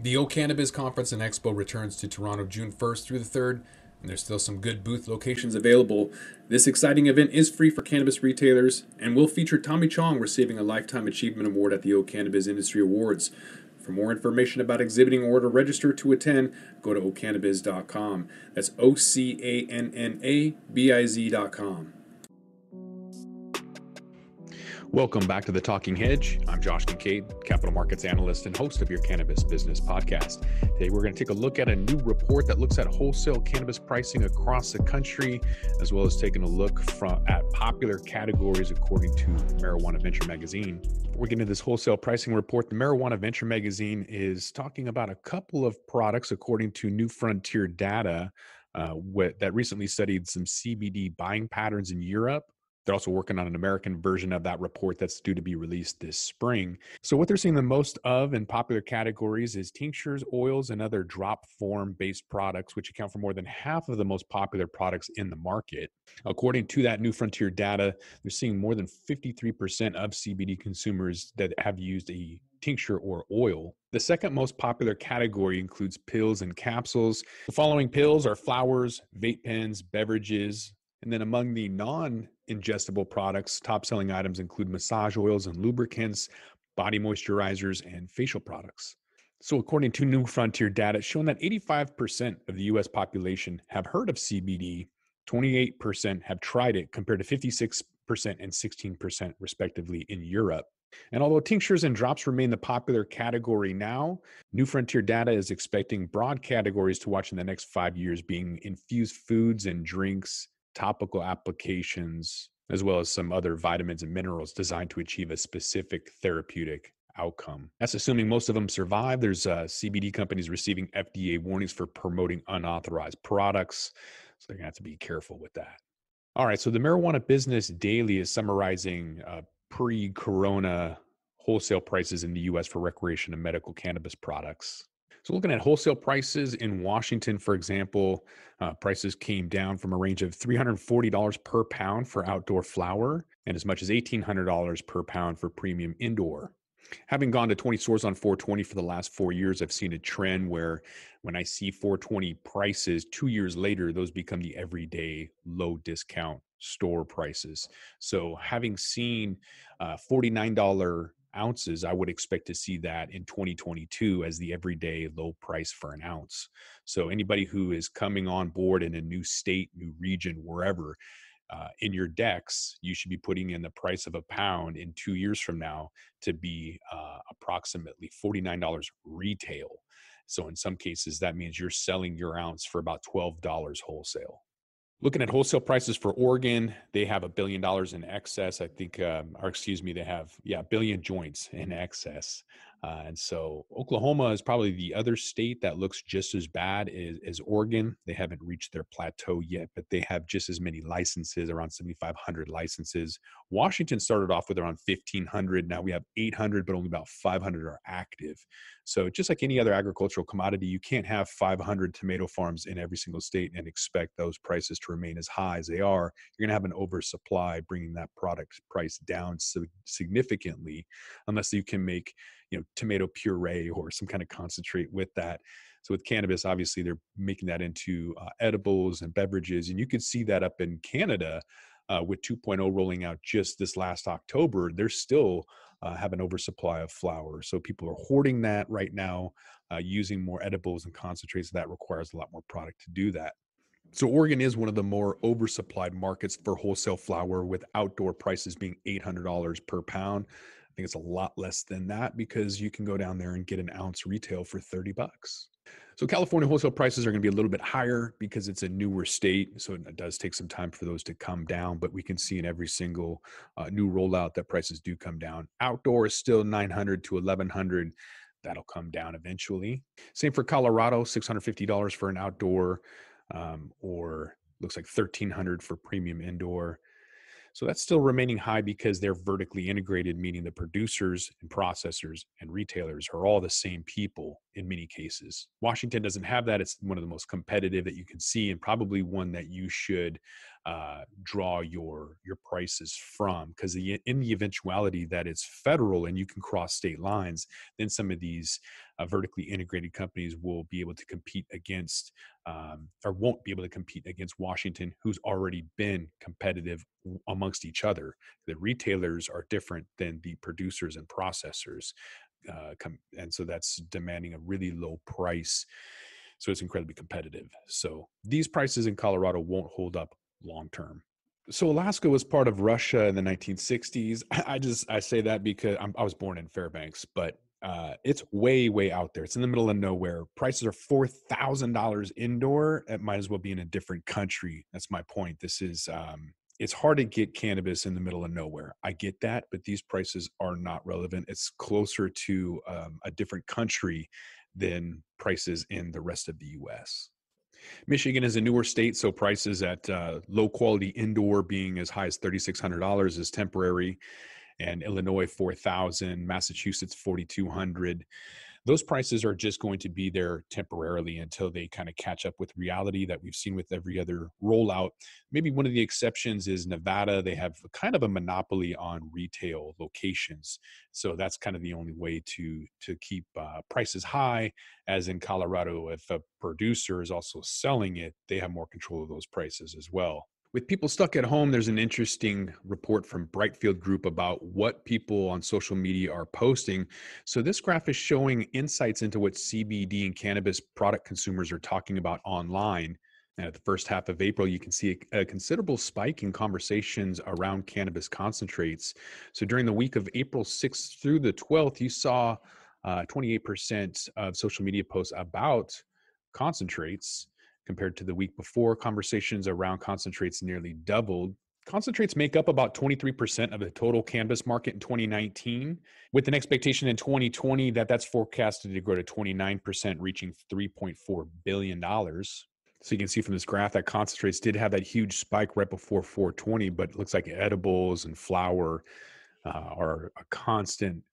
The O Cannabis Conference and Expo returns to Toronto June 1st through the 3rd, and there's still some good booth locations available. This exciting event is free for cannabis retailers and will feature Tommy Chong receiving a Lifetime Achievement Award at the O Cannabis Industry Awards. For more information about exhibiting or to register to attend, go to ocannabis.com. That's OCANNABIZ.com. Welcome back to the Talking Hedge. I'm Josh Kincaid, capital markets analyst and host of your cannabis business podcast. Today, we're going to take a look at a new report that looks at wholesale cannabis pricing across the country, as well as taking a look at popular categories according to Marijuana Venture Magazine. Before we get into this wholesale pricing report, the Marijuana Venture Magazine is talking about a couple of products according to New Frontier data that recently studied some CBD buying patterns in Europe. They're also working on an American version of that report that's due to be released this spring. So what they're seeing the most of in popular categories is tinctures, oils, and other drop form-based products, which account for more than half of the most popular products in the market. According to that New Frontier data, they're seeing more than 53% of CBD consumers that have used a tincture or oil. The second most popular category includes pills and capsules. The following pills are flowers, vape pens, beverages, and then among the non-ingestible products, top-selling items include massage oils and lubricants, body moisturizers, and facial products. So according to New Frontier data, it's shown that 85% of the US population have heard of CBD, 28% have tried it, compared to 56% and 16% respectively in Europe. And although tinctures and drops remain the popular category now, New Frontier data is expecting broad categories to watch in the next 5 years being infused foods and drinks, topical applications, as well as some other vitamins and minerals designed to achieve a specific therapeutic outcome. That's assuming most of them survive. There's CBD companies receiving FDA warnings for promoting unauthorized products. So they're going to have to be careful with that. All right. So the Marijuana Business Daily is summarizing pre-corona wholesale prices in the U.S. for recreation and medical cannabis products. So looking at wholesale prices in Washington, for example, prices came down from a range of $340 per pound for outdoor flower and as much as $1,800 per pound for premium indoor. Having gone to 20 stores on 420 for the last 4 years, I've seen a trend where when I see 420 prices 2 years later, those become the everyday low discount store prices. So having seen $49 ounces, I would expect to see that in 2022 as the everyday low price for an ounce. So anybody who is coming on board in a new state, new region, wherever, in your decks, you should be putting in the price of a pound in 2 years from now to be approximately $49 retail. So in some cases, that means you're selling your ounce for about $12 wholesale. Looking at wholesale prices for Oregon, they have $1 billion in excess. I think, they have, a billion joints in excess. And so Oklahoma is probably the other state that looks just as bad as Oregon. They haven't reached their plateau yet, but they have just as many licenses, around 7,500 licenses. Washington started off with around 1,500. Now we have 800, but only about 500 are active. So just like any other agricultural commodity, you can't have 500 tomato farms in every single state and expect those prices to remain as high as they are. You're going to have an oversupply, bringing that product price down significantly, unless you can make, tomato puree or some kind of concentrate with that. So with cannabis, obviously they're making that into edibles and beverages, and you could see that up in Canada with 2.0 rolling out just this last October. They're still have an oversupply of flower. So people are hoarding that right now, using more edibles and concentrates. That requires a lot more product to do that. So Oregon is one of the more oversupplied markets for wholesale flower, with outdoor prices being $800 per pound. I think it's a lot less than that because you can go down there and get an ounce retail for $30. So California wholesale prices are going to be a little bit higher because it's a newer state. So it does take some time for those to come down, but we can see in every single new rollout that prices do come down. Outdoor is still $900 to $1,100. That'll come down eventually. Same for Colorado, $650 for an outdoor, or looks like $1,300 for premium indoor. So that's still remaining high because they're vertically integrated, meaning the producers and processors and retailers are all the same people. in many cases. Washington doesn't have that. It's one of the most competitive that you can see, and probably one that you should draw your prices from, because in the eventuality that it's federal and you can cross state lines, then some of these vertically integrated companies will be able to compete against or won't be able to compete against Washington, who's already been competitive amongst each other. The retailers are different than the producers and processors. And so that's demanding a really low price. So it's incredibly competitive. So these prices in Colorado won't hold up long term. So Alaska was part of Russia in the 1960s. I say that because I was born in Fairbanks, but it's way out there. It's in the middle of nowhere. Prices are $4,000 indoor. It might as well be in a different country. That's my point. This is it's hard to get cannabis in the middle of nowhere. I get that, but these prices are not relevant. It's closer to a different country than prices in the rest of the U.S. Michigan is a newer state, so prices at low quality indoor being as high as $3,600 is temporary, and Illinois $4,000, Massachusetts $4,200. Those prices are just going to be there temporarily until they kind of catch up with reality that we've seen with every other rollout. Maybe one of the exceptions is Nevada. They have kind of a monopoly on retail locations. So that's kind of the only way to keep prices high, as in Colorado, if a producer is also selling it, they have more control of those prices as well. With people stuck at home, there's an interesting report from Brightfield Group about what people on social media are posting. So this graph is showing insights into what CBD and cannabis product consumers are talking about online. And at the first half of April, you can see a considerable spike in conversations around cannabis concentrates. So during the week of April 6th through the 12th, you saw 28% of social media posts about concentrates. Compared to the week before, conversations around concentrates nearly doubled. Concentrates make up about 23% of the total cannabis market in 2019, with an expectation in 2020 that that's forecasted to grow to 29%, reaching $3.4 billion. So you can see from this graph that concentrates did have that huge spike right before 420, but it looks like edibles and flower are a constant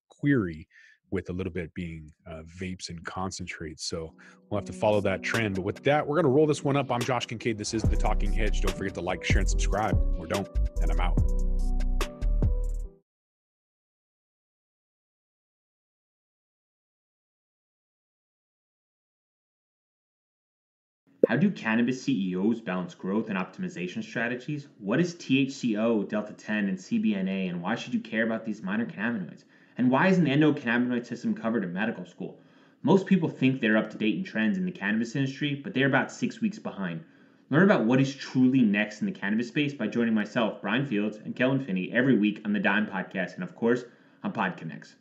query, with a little bit being vapes and concentrates. So we'll have to follow that trend. But with that, we're going to roll this one up. I'm Josh Kincaid. This is The Talking Hedge. Don't forget to like, share, and subscribe, or don't, and I'm out. How do cannabis CEOs balance growth and optimization strategies? What is THCO, Delta 10, and CBNA, and why should you care about these minor cannabinoids? And why isn't the endocannabinoid system covered in medical school? Most people think they're up to date in trends in the cannabis industry, but they're about 6 weeks behind. Learn about what is truly next in the cannabis space by joining myself, Brian Fields, and Kellen Finney every week on the Dime Podcast, and of course, on PodConnects.